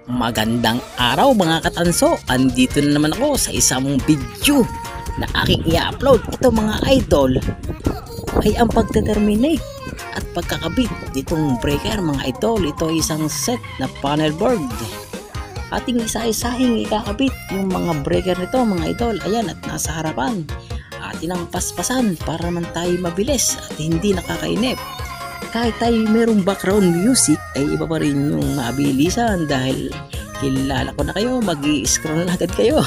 Magandang araw mga katanso, andito na naman ako sa isang video na aking i-upload. Ito mga idol ay ang pagdeterminate at pagkakabit ditong breaker mga idol. Ito ay isang set na panel board. Ating isa-isahing ikakabit yung mga breaker nito mga idol. Ayan, at nasa harapan atin ang paspasan para naman tayo mabilis at hindi nakakainip. Kahit tayo merong background music ay iba pa rin yung mabilisan dahil kilala ko na kayo, mag-i-scroll na agad kayo.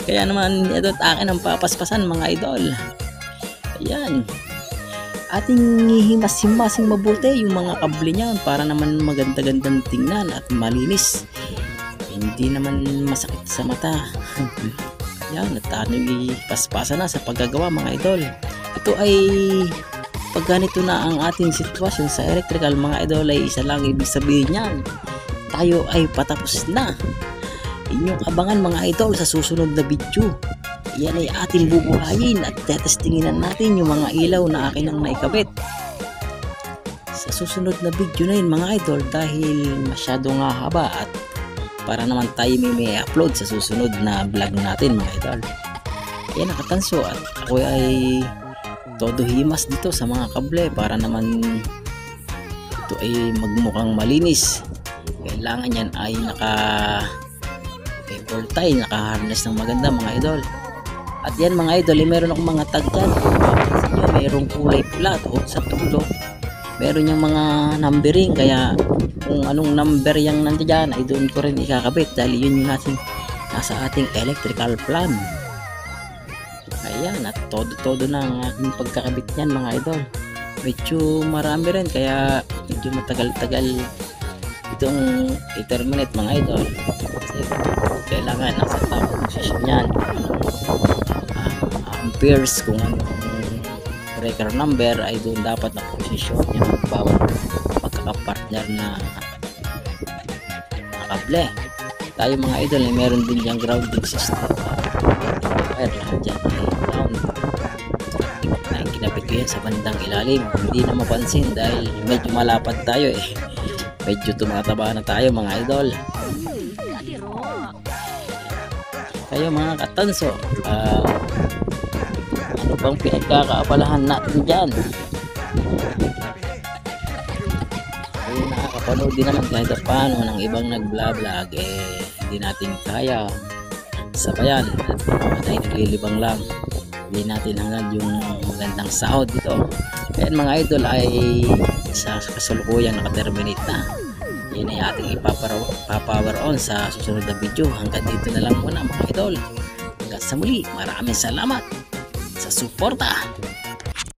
Kaya naman ito at akin ang papaspasan mga idol. Ayan, ating himas-himasing mabuti yung mga kable niyan para naman maganda-gandang tingnan at malinis, hindi naman masakit sa mata. Ayan, at ating ipaspasan na sa paggagawa mga idol. Ito ay pag ganito na ang ating sitwasyon sa electrical mga idol ay isa lang ibig sabihin niyan, tayo ay patapos na. Inyong abangan mga idol sa susunod na video. Yan ay ating bubuhayin at tetestinginan natin yung mga ilaw na akin ang naikabit sa susunod na video na yun mga idol, dahil masyado nga haba at para naman tayo may upload sa susunod na vlog natin mga idol. Yan nakatanso at ako ay todo himas dito sa mga kable para naman ito ay magmukhang malinis. Kailangan yan ay naka tie, naka-harness ng maganda mga idol. At yan mga idol, meron akong mga tag dyan. Mayroong kulay pula sa tulo. Meron yung mga numbering, kaya kung anong number yung nandiyan ay doon ko rin ikakabit dahil yun yung nasa ating electrical plan. Ayan, at todo na ang aking pagkakabit niyan mga idol. Medyo marami rin kaya medyo matagal-tagal itong i-terminate mga idol. Kasi kailangan nasa tamang posisyon yan. Amperes kung anong breaker number ay doon dapat na posisyon yung bawat pagkakapartner na kable. Tayo mga idol ay meron din yung grounding system. Lahat dyan ay ground na kinapit ko yan sa bandang ilalim, hindi na mapansin dahil medyo malapad tayo medyo tumataba na tayo mga idol. Kayo mga katanso, ano bang pinagkakaabalahan natin dyan? Ay, nakakapanood din naman kahit paano ng ibang nag-vlog, hindi natin kaya sabayan at tayo naglilibang lang, hindi natin hanggang yung magandang sahod dito. Kaya mga idol ay sa kasalukuyan nakaterminate na. Yan ay ating ipapower on sa susunod na video. Hanggang dito na lang muna mga idol. Hanggang sa muli, maraming salamat sa suporta.